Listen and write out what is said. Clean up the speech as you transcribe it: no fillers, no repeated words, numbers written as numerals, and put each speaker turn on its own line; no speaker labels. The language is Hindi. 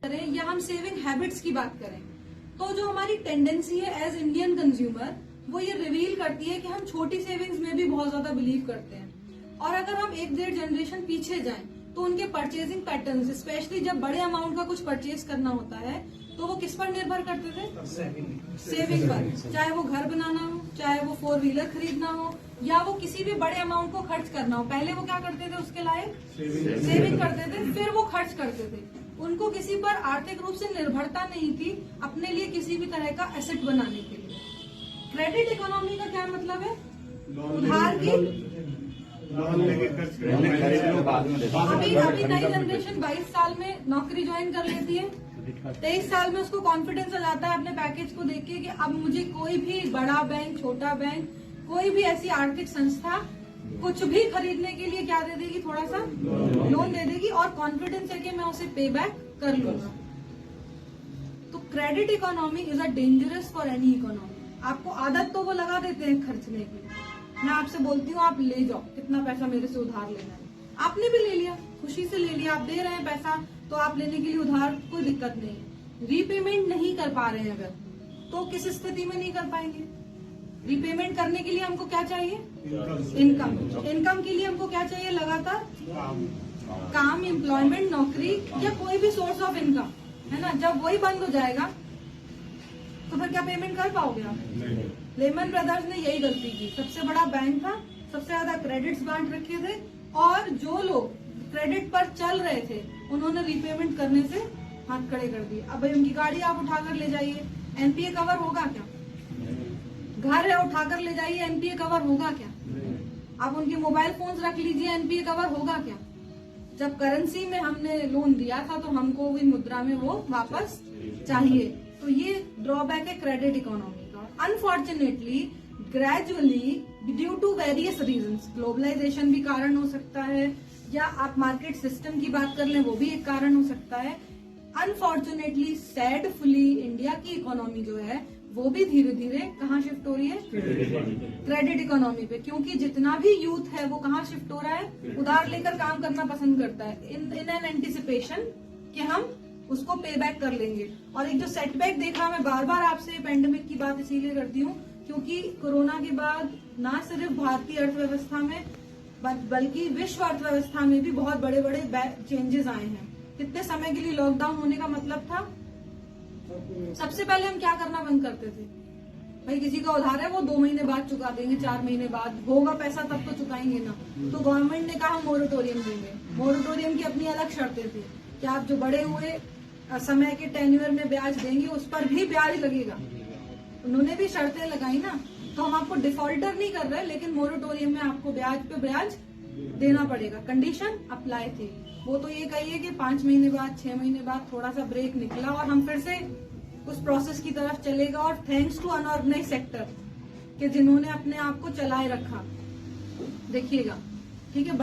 करें या हम सेविंग हैबिट्स की बात करें तो जो हमारी टेंडेंसी है एज इंडियन कंज्यूमर वो ये रिवील करती है कि हम छोटी सेविंग्स में भी बहुत ज्यादा बिलीव करते हैं। और अगर हम 1-1.5 जनरेशन पीछे जाएं तो उनके परचेजिंग पैटर्न्स स्पेशली जब बड़े अमाउंट का कुछ परचेज करना होता है तो वो किस पर निर्भर करते थे? सेविंग पर। चाहे वो घर बनाना हो, चाहे वो 4 व्हीलर खरीदना हो या वो किसी भी बड़े अमाउंट को खर्च करना हो, पहले वो क्या करते थे? उसके लायक सेविंग करते थे, फिर वो खर्च करते थे। उनको किसी पर आर्थिक रूप से निर्भरता नहीं थी अपने लिए किसी भी तरह का एसेट बनाने के लिए। क्रेडिट इकोनॉमी का क्या मतलब है? उधार की अभी नई जनरेशन 22 साल में नौकरी ज्वाइन कर लेती है, 23 साल में उसको कॉन्फिडेंस आ जाता है अपने पैकेज को देख के कि अब मुझे कोई भी बड़ा बैंक, छोटा बैंक, कोई भी ऐसी आर्थिक संस्था कुछ भी खरीदने के लिए क्या दे देगी? थोड़ा सा लोन दे देगी और कॉन्फिडेंस है कि मैं उसे पे बैक कर लूंगा। तो credit economy is a dangerous for any economy. आपको आदत तो वो लगा देते हैं खर्चने की। मैं आपसे बोलती हूँ आप ले जाओ, कितना पैसा मेरे से उधार लेना है। आपने भी ले लिया, खुशी से ले लिया, आप दे रहे हैं पैसा तो आप लेने के लिए उधार, कोई दिक्कत नहीं है। रीपेमेंट नहीं कर पा रहे हैं अगर, तो किस स्थिति में नहीं कर पाएंगे? रीपेमेंट करने के लिए हमको क्या चाहिए? इनकम। इनकम के लिए हमको क्या चाहिए? लगातार काम, एम्प्लॉयमेंट, नौकरी या कोई भी सोर्स ऑफ इनकम, है ना। जब वही बंद हो जाएगा तो फिर क्या पेमेंट कर पाओगे आप? लेमन ब्रदर्स ने यही गलती की। सबसे बड़ा बैंक था, सबसे ज्यादा क्रेडिट्स बांट रखे थे और जो लोग क्रेडिट पर चल रहे थे उन्होंने रीपेमेंट करने से हाथ खड़े कर दिए। अब भाई उनकी गाड़ी आप उठाकर ले जाइए, एनपीए कवर होगा क्या? घर है, उठाकर ले जाइए, एनपीए कवर होगा क्या? आप उनके मोबाइल फोन्स रख लीजिए, एनपीए कवर होगा क्या? जब करेंसी में हमने लोन दिया था तो हमको भी मुद्रा में वो वापस चाहिए। तो ये ड्रॉबैक है क्रेडिट इकोनॉमी का। Unfortunately gradually due to various reasons, globalization भी कारण हो सकता है या आप मार्केट सिस्टम की बात कर लें वो भी एक कारण हो सकता है। अनफॉर्चुनेटली सैडफुली इंडिया की इकोनॉमी जो है वो भी धीरे धीरे कहाँ शिफ्ट हो रही है? क्रेडिट इकोनॉमी पे। क्योंकि जितना भी यूथ है वो कहाँ शिफ्ट हो रहा है? उधार लेकर काम करना पसंद करता है इन एन एंटिसिपेशन कि हम उसको पे बैक कर लेंगे। और एक जो सेटबैक देखा, मैं बार बार आपसे पेंडेमिक की बात इसीलिए करती हूँ क्योंकि कोरोना के बाद न सिर्फ भारतीय अर्थव्यवस्था में बल्कि विश्व अर्थव्यवस्था में भी बहुत बड़े बड़े चेंजेस आए हैं। कितने समय के लिए लॉकडाउन होने का मतलब था? सबसे पहले हम क्या करना बंद करते थे? भाई किसी का उधार है वो 2 महीने बाद चुका देंगे, 4 महीने बाद होगा पैसा तब तो चुकाएंगे ना। तो गवर्नमेंट ने कहा मोरेटोरियम देंगे। मोरेटोरियम की अपनी अलग शर्तें थी कि आप जो बड़े हुए समय के टेन्योर में ब्याज देंगे उस पर भी ब्याज लगेगा। उन्होंने भी शर्तें लगाई ना। तो हम आपको डिफॉल्टर नहीं कर रहे लेकिन मोरेटोरियम में आपको ब्याज पे ब्याज देना पड़ेगा। कंडीशन अप्लाई थी। वो तो ये कहिए कि 5 महीने बाद, 6 महीने बाद थोड़ा सा ब्रेक निकला और हम फिर से उस प्रोसेस की तरफ चलेगा। और थैंक्स टू अनऑर्गेनाइज सेक्टर कि जिन्होंने अपने आप को चलाए रखा। देखिएगा, ठीक है।